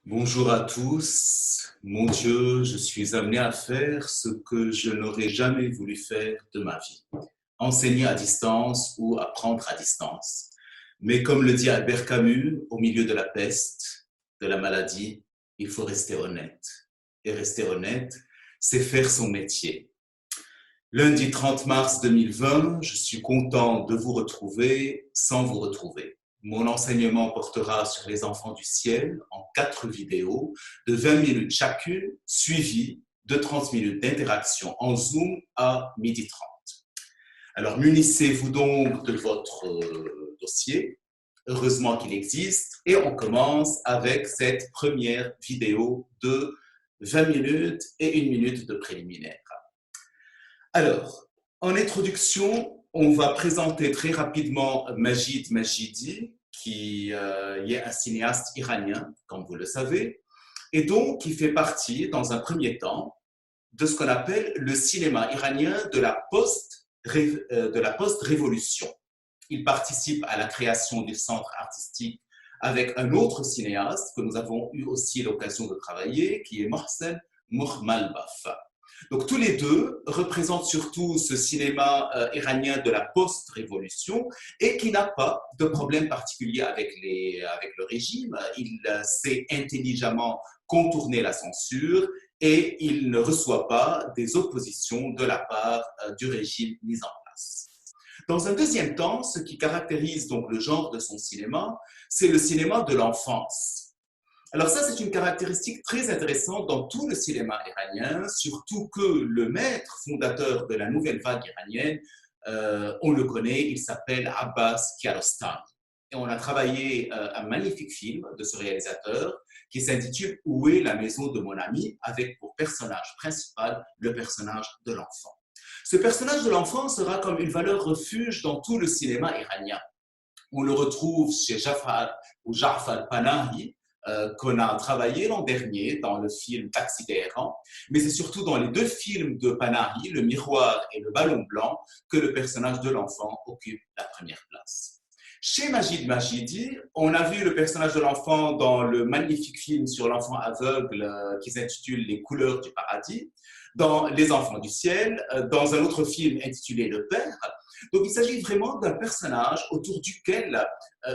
Bonjour à tous. Mon Dieu, je suis amené à faire ce que je n'aurais jamais voulu faire de ma vie. Enseigner à distance ou apprendre à distance. Mais comme le dit Albert Camus, au milieu de la peste, de la maladie, il faut rester honnête. Et rester honnête, c'est faire son métier. Lundi 30 mars 2020, je suis content de vous retrouver sans vous retrouver. Mon enseignement portera sur les enfants du ciel en 4 vidéos de 20 minutes chacune, suivies de 30 minutes d'interaction en Zoom à 12h30. Alors, munissez-vous donc de votre dossier. Heureusement qu'il existe. Et on commence avec cette première vidéo de 20 minutes et 1 minute de préliminaire. Alors, en introduction, on va présenter très rapidement Majid Majidi, qui est un cinéaste iranien, comme vous le savez, et donc qui fait partie, dans un premier temps, de ce qu'on appelle le cinéma iranien de la post-révolution. Il participe à la création du centre artistique avec un autre cinéaste que nous avons eu aussi l'occasion de travailler, qui est Mohsen Mokhmalbaf. Donc tous les deux représentent surtout ce cinéma iranien de la post-révolution et qui n'a pas de problème particulier avec le régime. Il sait intelligemment contourner la censure et il ne reçoit pas des oppositions de la part du régime mis en place. Dans un deuxième temps, ce qui caractérise donc le genre de son cinéma, c'est le cinéma de l'enfance. Alors ça, c'est une caractéristique très intéressante dans tout le cinéma iranien, surtout que le maître fondateur de la nouvelle vague iranienne, on le connaît, il s'appelle Abbas Kiarostami. Et on a travaillé un magnifique film de ce réalisateur qui s'intitule « Où est la maison de mon ami ?» avec pour personnage principal le personnage de l'enfant. Ce personnage de l'enfant sera comme une valeur refuge dans tout le cinéma iranien. On le retrouve chez Jafar Panahi, qu'on a travaillé l'an dernier dans le film Taxi Téhéran, mais c'est surtout dans les 2 films de Panahi, Le Miroir et Le Ballon Blanc, que le personnage de l'enfant occupe la première place. Chez Majid Majidi, on a vu le personnage de l'enfant dans le magnifique film sur l'enfant aveugle qui s'intitule Les couleurs du paradis, dans Les enfants du ciel, dans un autre film intitulé Le Père. Donc il s'agit vraiment d'un personnage autour duquel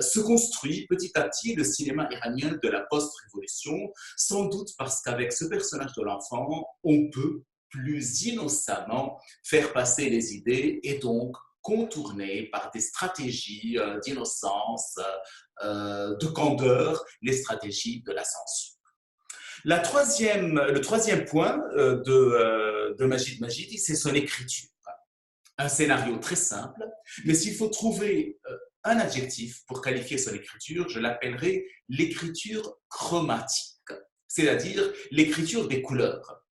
se construit petit à petit le cinéma iranien de la post-révolution, sans doute parce qu'avec ce personnage de l'enfant, on peut plus innocemment faire passer les idées et donc contourner par des stratégies d'innocence, de candeur, les stratégies de la censure. Le troisième point de Majid Majidi, c'est son écriture. Un scénario très simple, mais s'il faut trouver un adjectif pour qualifier son écriture, je l'appellerai l'écriture chromatique, c'est-à-dire l'écriture des couleurs.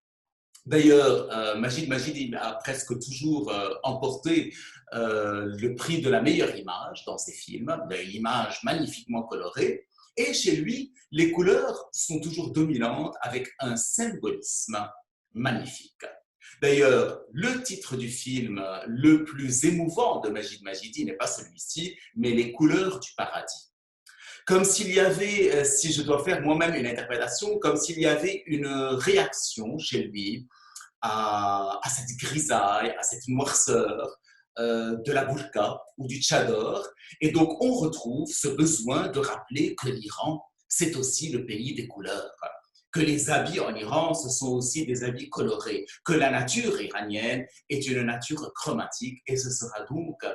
D'ailleurs, Majid Majidi a presque toujours emporté le prix de la meilleure image dans ses films. Il a une image magnifiquement colorée. Et chez lui, les couleurs sont toujours dominantes avec un symbolisme magnifique. D'ailleurs, le titre du film le plus émouvant de Majid Majidi n'est pas celui-ci, mais Les couleurs du paradis. Comme s'il y avait, si je dois faire moi-même une interprétation, comme s'il y avait une réaction chez lui à cette grisaille, à cette noirceur de la burqa ou du tchador. Et donc, on retrouve ce besoin de rappeler que l'Iran, c'est aussi le pays des couleurs, que les habits en Iran, ce sont aussi des habits colorés, que la nature iranienne est une nature chromatique, et ce sera donc,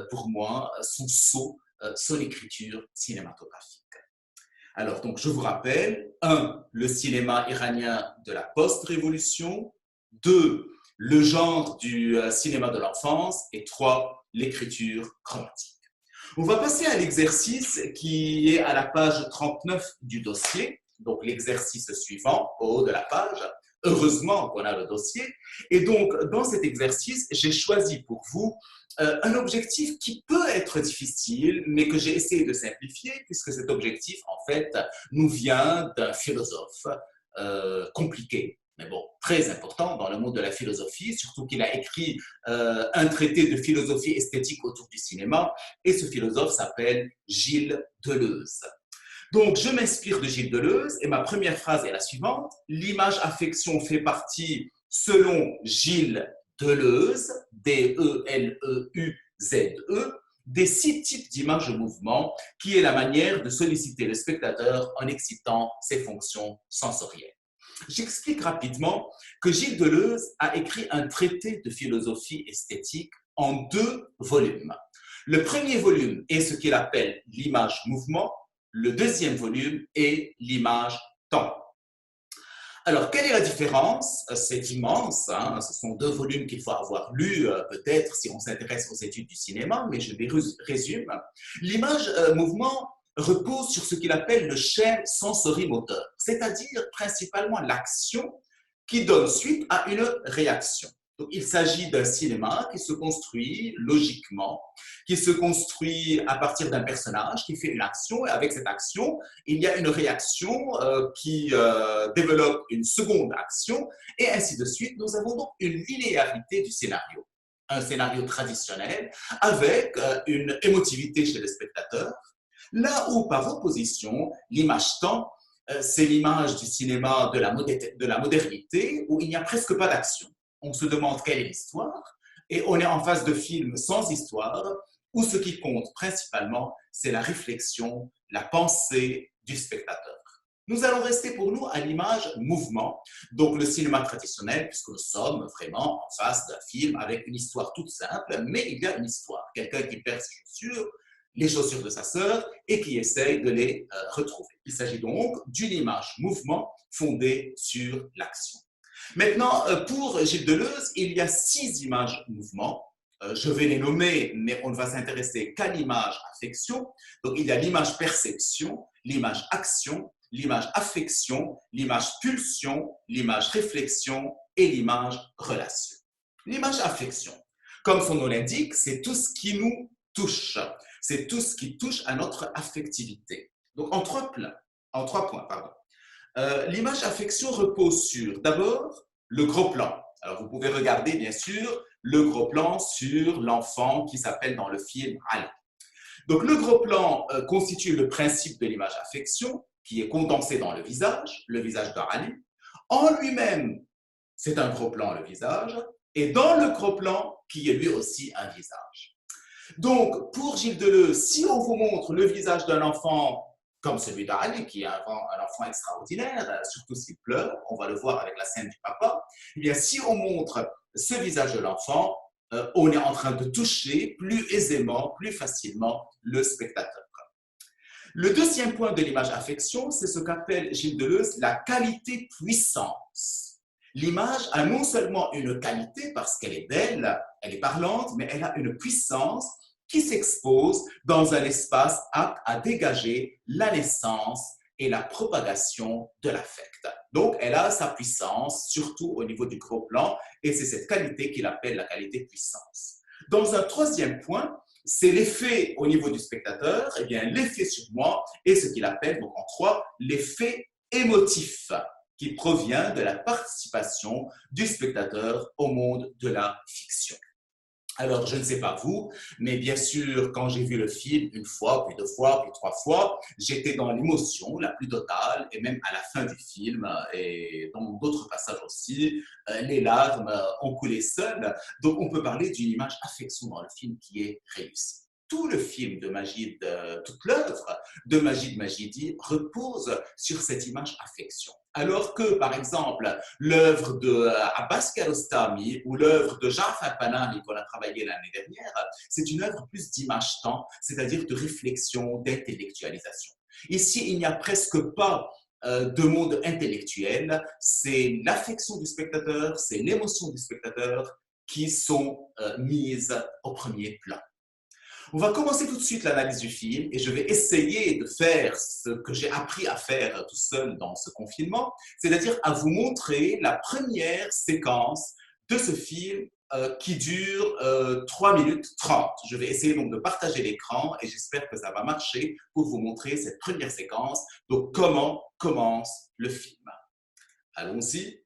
pour moi, son sceau, son écriture cinématographique. Alors, donc, je vous rappelle, 1, le cinéma iranien de la post-révolution, 2, le genre du cinéma de l'enfance, et 3, l'écriture chromatique. On va passer à l'exercice qui est à la page 39 du dossier, donc l'exercice suivant, au haut de la page. Heureusement qu'on a le dossier. Et donc, dans cet exercice, j'ai choisi pour vous un objectif qui peut être difficile, mais que j'ai essayé de simplifier, puisque cet objectif, en fait, nous vient d'un philosophe compliqué, mais bon, très important dans le monde de la philosophie, surtout qu'il a écrit un traité de philosophie esthétique autour du cinéma, et ce philosophe s'appelle Gilles Deleuze. Donc, je m'inspire de Gilles Deleuze et ma première phrase est la suivante. L'image-affection fait partie, selon Gilles Deleuze, D-E-L-E-U-Z-E, des 6 types d'images de mouvement, qui est la manière de solliciter le spectateur en excitant ses fonctions sensorielles. J'explique rapidement que Gilles Deleuze a écrit un traité de philosophie esthétique en 2 volumes. Le premier volume est ce qu'il appelle l'image-mouvement, le deuxième volume est l'image-temps. Alors, quelle est la différence? C'est immense, hein? Ce sont 2 volumes qu'il faut avoir lus, peut-être, si on s'intéresse aux études du cinéma, mais je les résume. L'image-mouvement repose sur ce qu'il appelle le schème sensorimoteur, c'est-à-dire principalement l'action qui donne suite à une réaction. Donc, il s'agit d'un cinéma qui se construit logiquement, qui se construit à partir d'un personnage qui fait une action, et avec cette action, il y a une réaction qui développe une seconde action, et ainsi de suite. Nous avons donc une linéarité du scénario. Un scénario traditionnel avec une émotivité chez le spectateur, là où, par opposition, l'image-temps, c'est l'image du cinéma de la modernité où il n'y a presque pas d'action. On se demande quelle est l'histoire, et on est en face de films sans histoire, où ce qui compte principalement, c'est la réflexion, la pensée du spectateur. Nous allons rester pour nous à l'image mouvement, donc le cinéma traditionnel, puisque nous sommes vraiment en face d'un film avec une histoire toute simple, mais il y a une histoire. Quelqu'un qui perd ses chaussures, les chaussures de sa sœur, et qui essaye de les retrouver. Il s'agit donc d'une image mouvement fondée sur l'action. Maintenant, pour Gilles Deleuze, il y a 6 images mouvement. Je vais les nommer, mais on ne va s'intéresser qu'à l'image affection. Donc, il y a l'image perception, l'image action, l'image affection, l'image pulsion, l'image réflexion et l'image relation. L'image affection, comme son nom l'indique, c'est tout ce qui nous touche. C'est tout ce qui touche à notre affectivité. Donc, en 3 points, pardon. L'image affection repose sur, d'abord, le gros plan. Alors, vous pouvez regarder, bien sûr, le gros plan sur l'enfant qui s'appelle dans le film Ali. Donc, le gros plan constitue le principe de l'image affection, qui est condensé dans le visage d'Ali. En lui-même, c'est un gros plan, le visage, et dans le gros plan, qui est lui aussi un visage. Donc, pour Gilles Deleuze, si on vous montre le visage d'un enfant comme celui d'Ali, qui est un enfant extraordinaire, surtout s'il pleure, on va le voir avec la scène du papa, eh bien, si on montre ce visage de l'enfant, on est en train de toucher plus aisément, plus facilement le spectateur. Le deuxième point de l'image affection, c'est ce qu'appelle Gilles Deleuze la qualité-puissance. L'image a non seulement une qualité parce qu'elle est belle, elle est parlante, mais elle a une puissance qui s'expose dans un espace apte à dégager la naissance et la propagation de l'affect. Donc, elle a sa puissance, surtout au niveau du gros plan, et c'est cette qualité qu'il appelle la qualité-puissance. Dans un troisième point, c'est l'effet au niveau du spectateur, eh bien, l'effet sur moi est ce qu'il appelle, donc en 3, l'effet émotif, qui provient de la participation du spectateur au monde de la fiction. Alors, je ne sais pas vous, mais bien sûr, quand j'ai vu le film une fois, puis 2 fois, puis 3 fois, j'étais dans l'émotion la plus totale, et même à la fin du film, et dans d'autres passages aussi, les larmes ont coulé seules. Donc, on peut parler d'une image affection dans le film qui est réussie. Tout le film de Majid, toute l'œuvre de Majid Majidi repose sur cette image affection. Alors que, par exemple, l'œuvre de Abbas Kiarostami ou l'œuvre de Ja'far Panahi qu'on a travaillé l'année dernière, c'est une œuvre plus d'image-temps, c'est-à-dire de réflexion, d'intellectualisation. Ici, il n'y a presque pas de monde intellectuel, c'est l'affection du spectateur, c'est l'émotion du spectateur qui sont mises au premier plan. On va commencer tout de suite l'analyse du film et je vais essayer de faire ce que j'ai appris à faire tout seul dans ce confinement, c'est-à-dire à vous montrer la première séquence de ce film qui dure 3 minutes 30. Je vais essayer donc de partager l'écran et j'espère que ça va marcher pour vous montrer cette première séquence. Donc, comment commence le film? Allons-y.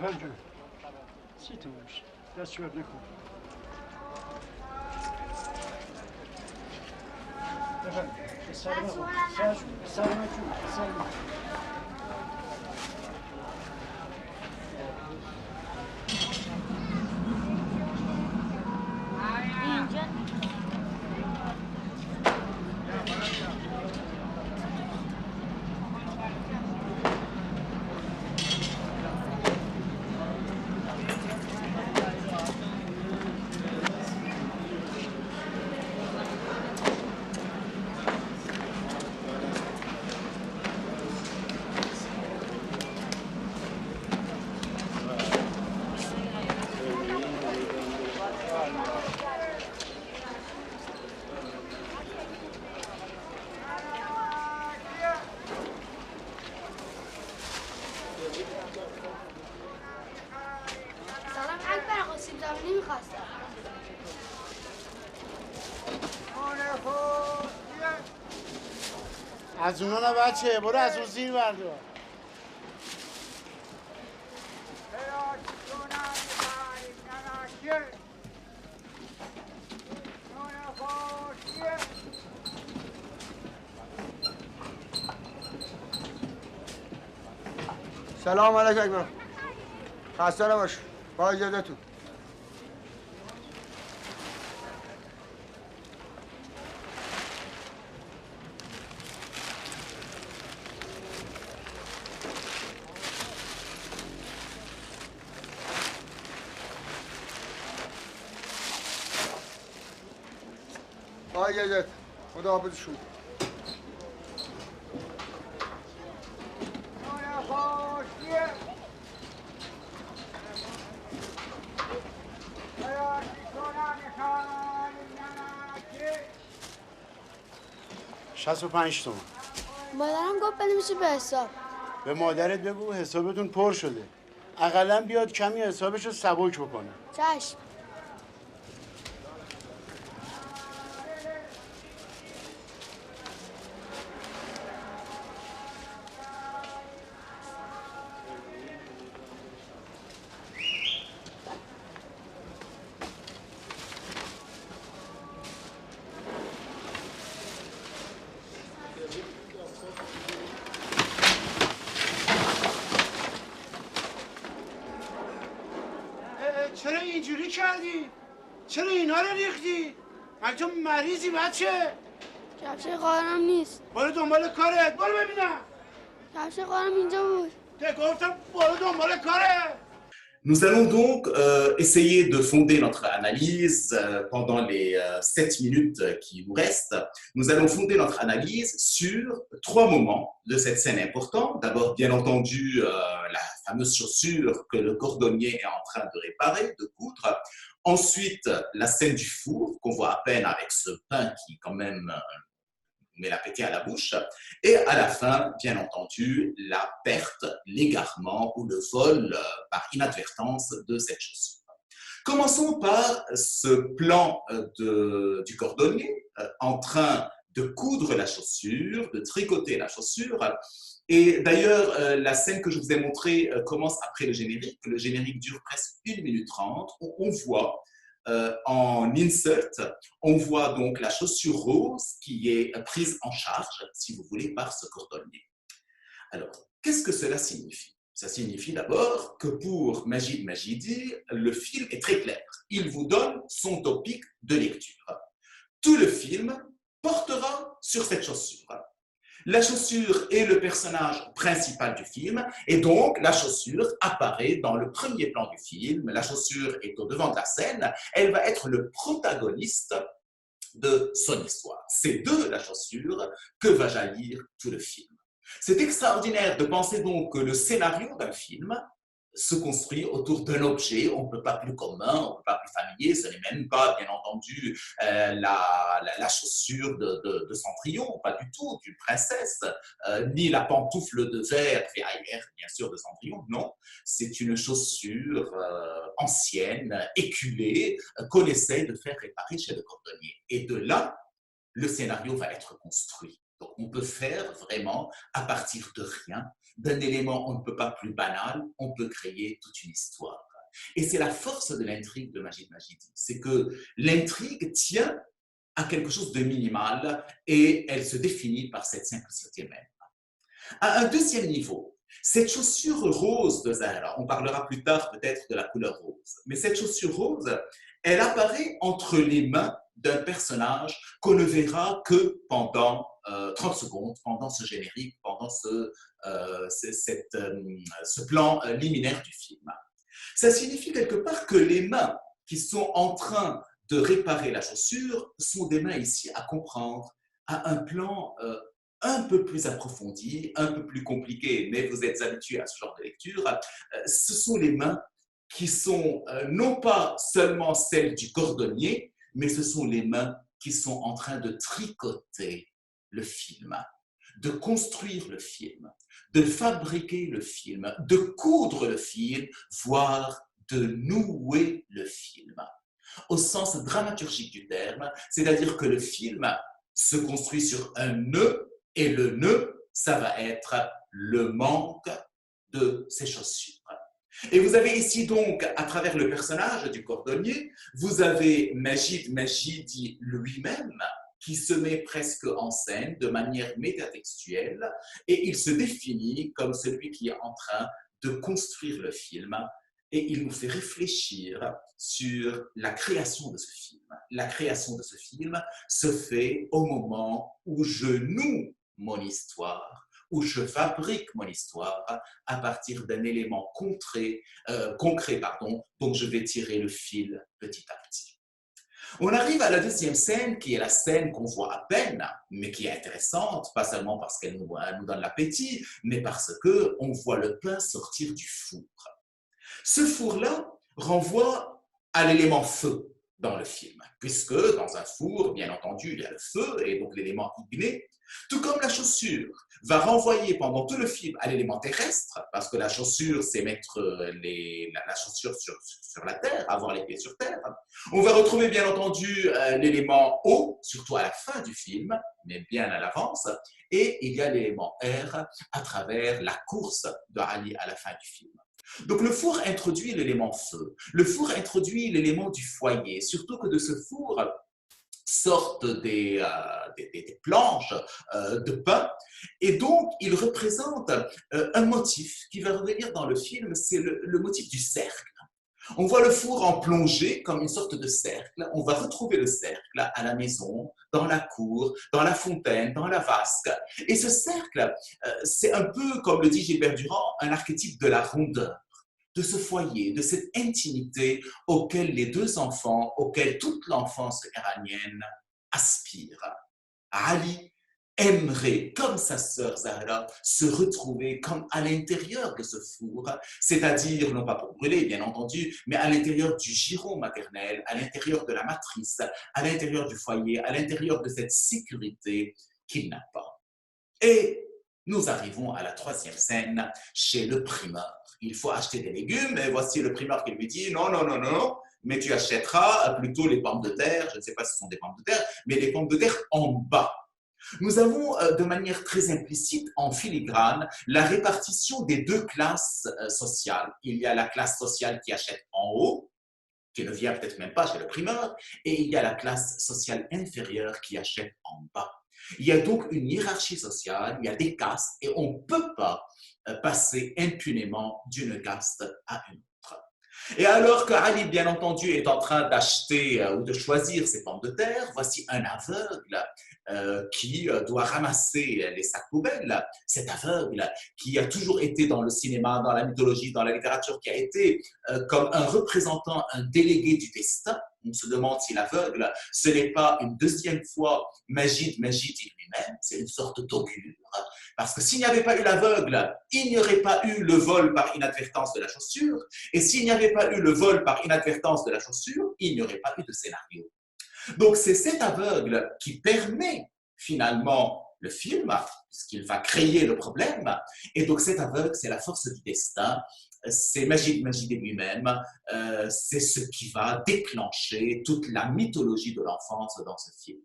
Efendim, sitmiş. Ders vermek o. Efendim, sarmak o. Sarmak o. Sarmak. اینجا سلام اکبر آقا سیب زمینی میخواستم از اونا نه بچه، برو از اون زیر بردار. سلام علیکم اکبر. خسته نباش. با اجازهتون. با اجازت. خدا حافظشون. شصت و 5 تومن. مادرم گفت بنویسی به حساب به مادرت بگو حسابتون پر شده. اقلا بیاد کمی حسابشو سبک بکنه. چشم چرا اینجوری کردی؟ چرا اینا رو ریختی؟ مگه تو مریضی بچه؟ کفش قارم نیست برو دنبال کارت، برو ببینم. کفش قارم اینجا بود te گفتم برو دنبال کارت. Nous allons donc essayer de fonder notre analyse pendant les 7 minutes qui nous restent. Nous allons fonder notre analyse sur 3 moments de cette scène importante. D'abord, bien entendu, la fameuse chaussure que le cordonnier est en train de réparer, de coudre. Ensuite, la scène du four qu'on voit à peine avec ce pain qui quand même met l'appétit à la bouche. Et à la fin, bien entendu, la perte, l'égarement ou le vol par inadvertance de cette chaussure. Commençons par ce plan du cordonnier en train de coudre la chaussure, de tricoter la chaussure. Et d'ailleurs, la scène que je vous ai montrée commence après le générique. Le générique dure presque 1 minute 30, où on voit en insert, on voit donc la chaussure rose qui est prise en charge, si vous voulez, par ce cordonnier. Alors, qu'est-ce que cela signifie? Ça signifie d'abord que pour Majid Majidi, le film est très clair. Il vous donne son topic de lecture. Tout le film portera sur cette chaussure. La chaussure est le personnage principal du film et donc la chaussure apparaît dans le premier plan du film. La chaussure est au devant de la scène. Elle va être le protagoniste de son histoire. C'est de la chaussure que va jaillir tout le film. C'est extraordinaire de penser donc que le scénario d'un film se construit autour d'un objet, on ne peut pas plus commun, on ne peut pas plus familier, ce n'est même pas, bien entendu, la chaussure de Cendrillon, pas du tout, d'une princesse, ni la pantoufle de verre, bien sûr, de Cendrillon, non, c'est une chaussure ancienne, éculée, qu'on essaie de faire réparer chez le cordonnier. Et de là, le scénario va être construit. Donc, on peut faire vraiment, à partir de rien, d'un élément on ne peut pas plus banal, on peut créer toute une histoire. Et c'est la force de l'intrigue de Majid Majidi, c'est que l'intrigue tient à quelque chose de minimal et elle se définit par cette simplicité même. À un deuxième niveau, cette chaussure rose de Zahra, on parlera plus tard peut-être de la couleur rose, mais cette chaussure rose, elle apparaît entre les mains d'un personnage qu'on ne verra que pendant 30 secondes, pendant ce générique, pendant ce plan liminaire du film. Ça signifie quelque part que les mains qui sont en train de réparer la chaussure sont des mains ici à comprendre à un plan un peu plus approfondi, un peu plus compliqué, mais vous êtes habitués à ce genre de lecture. Ce sont les mains qui sont non pas seulement celles du cordonnier, mais ce sont les mains qui sont en train de tricoter le film, de construire le film, de fabriquer le film, de coudre le film, voire de nouer le film, au sens dramaturgique du terme, c'est-à-dire que le film se construit sur un nœud, et le nœud, ça va être le manque de ses chaussures. Et vous avez ici donc, à travers le personnage du cordonnier, vous avez Majid Majidi lui-même, qui se met presque en scène de manière métatextuelle, et il se définit comme celui qui est en train de construire le film, et il nous fait réfléchir sur la création de ce film. La création de ce film se fait au moment où je noue mon histoire, où je fabrique mon histoire à partir d'un élément concret, dont je vais tirer le fil petit à petit. On arrive à la deuxième scène, qui est la scène qu'on voit à peine, mais qui est intéressante, pas seulement parce qu'elle nous donne l'appétit, mais parce qu'on voit le pain sortir du four. Ce four-là renvoie à l'élément feu dans le film, puisque dans un four, bien entendu, il y a le feu, et donc l'élément igné, tout comme la chaussure va renvoyer pendant tout le film à l'élément terrestre, parce que la chaussure, c'est mettre la chaussure sur la terre, avoir les pieds sur terre. On va retrouver bien entendu l'élément eau, surtout à la fin du film, mais bien à l'avance, et il y a l'élément air à travers la course de Ali à la fin du film. Donc le four introduit l'élément feu, le four introduit l'élément du foyer, surtout que de ce four sortent des planches de pain, et donc il représente un motif qui va revenir dans le film, c'est le motif du cercle. On voit le four en plongée comme une sorte de cercle, on va retrouver le cercle à la maison, dans la cour, dans la fontaine, dans la vasque, et ce cercle, c'est un peu, comme le dit Gilbert Durand, un archétype de la rondeur, de ce foyer, de cette intimité auquel les deux enfants, auquel toute l'enfance iranienne aspire. Ali aimerait, comme sa sœur Zahra, se retrouver comme à l'intérieur de ce four, c'est-à-dire, non pas pour brûler, bien entendu, mais à l'intérieur du giron maternel, à l'intérieur de la matrice, à l'intérieur du foyer, à l'intérieur de cette sécurité qu'il n'a pas. Et nous arrivons à la troisième scène, chez le primeur. Il faut acheter des légumes, et voici le primeur qui lui dit « Non, non, non, non, mais tu achèteras plutôt les pommes de terre, je ne sais pas si ce sont des pommes de terre, mais les pommes de terre en bas. » Nous avons de manière très implicite, en filigrane, la répartition des deux classes sociales. Il y a la classe sociale qui achète en haut, qui ne vient peut-être même pas chez le primeur, et il y a la classe sociale inférieure qui achète en bas. Il y a donc une hiérarchie sociale, il y a des castes, et on ne peut pas passer impunément d'une caste à une autre. Et alors que Ali, bien entendu, est en train d'acheter ou de choisir ses pommes de terre, voici un aveugle qui doit ramasser les sacs poubelles. Cet aveugle qui a toujours été dans le cinéma, dans la mythologie, dans la littérature, qui a été comme un représentant, un délégué du destin. On se demande si l'aveugle, ce n'est pas une deuxième fois Majid lui-même, c'est une sorte d'augure. Parce que s'il n'y avait pas eu l'aveugle, il n'y aurait pas eu le vol par inadvertance de la chaussure. Et s'il n'y avait pas eu le vol par inadvertance de la chaussure, il n'y aurait pas eu de scénario. Donc c'est cet aveugle qui permet finalement le film, puisqu'il va créer le problème. Et donc cet aveugle, c'est la force du destin. C'est Majid lui-même, c'est ce qui va déclencher toute la mythologie de l'enfance dans ce film.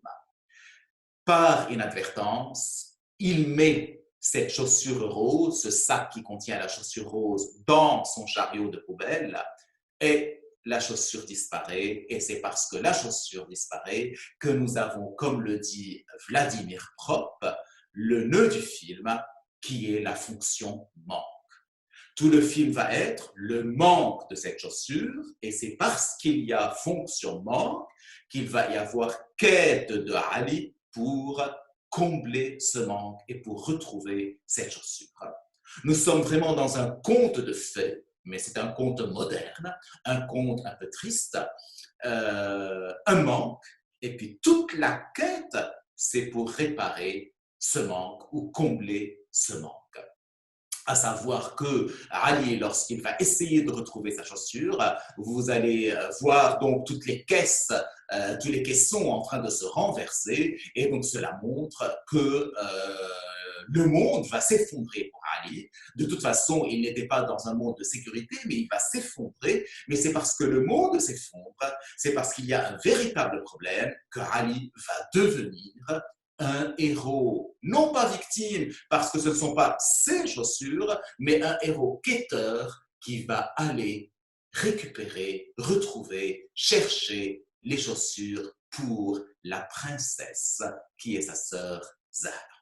Par inadvertance, il met cette chaussure rose, ce sac qui contient la chaussure rose, dans son chariot de poubelle et la chaussure disparaît. Et c'est parce que la chaussure disparaît que nous avons, comme le dit Vladimir Prop, le nœud du film qui est la fonction manque. Tout le film va être le manque de cette chaussure et c'est parce qu'il y a fonction manque qu'il va y avoir quête de Ali pour combler ce manque et pour retrouver cette chaussure. Nous sommes vraiment dans un conte de fées, mais c'est un conte moderne, un conte un peu triste, un manque, et puis toute la quête, c'est pour réparer ce manque ou combler ce manque. À savoir que Ali, lorsqu'il va essayer de retrouver sa chaussure, vous allez voir donc toutes les caisses, tous les caissons en train de se renverser, et donc cela montre que le monde va s'effondrer pour Ali. De toute façon, il n'était pas dans un monde de sécurité, mais il va s'effondrer. Mais c'est parce que le monde s'effondre, c'est parce qu'il y a un véritable problème que Ali va devenir un héros, non pas victime, parce que ce ne sont pas ses chaussures, mais un héros quêteur qui va aller récupérer, retrouver, chercher les chaussures pour la princesse qui est sa sœur Zahra.